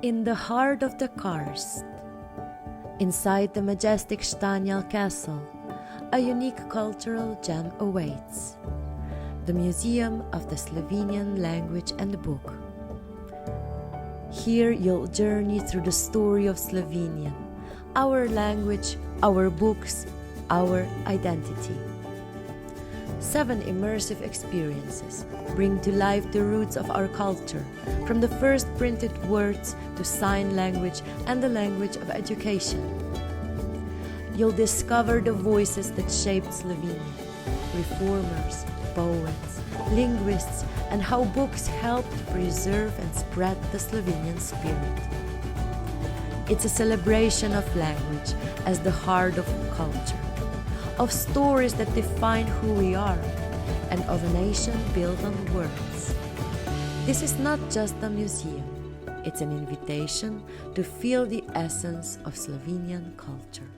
In the heart of the karst, inside the majestic Štanjel castle, a unique cultural gem awaits. The Museum of the Slovenian Language and Book. Here you'll journey through the story of Slovenian, our language, our books, our identity. 7 immersive experiences bring to life the roots of our culture, from the first printed words to sign language and the language of education. You'll discover the voices that shaped Slovenia, reformers, poets, linguists, and how books helped preserve and spread the Slovenian spirit. It's a celebration of language as the heart of culture, of stories that define who we are, and of a nation built on words. This is not just a museum, it's an invitation to feel the essence of Slovenian culture.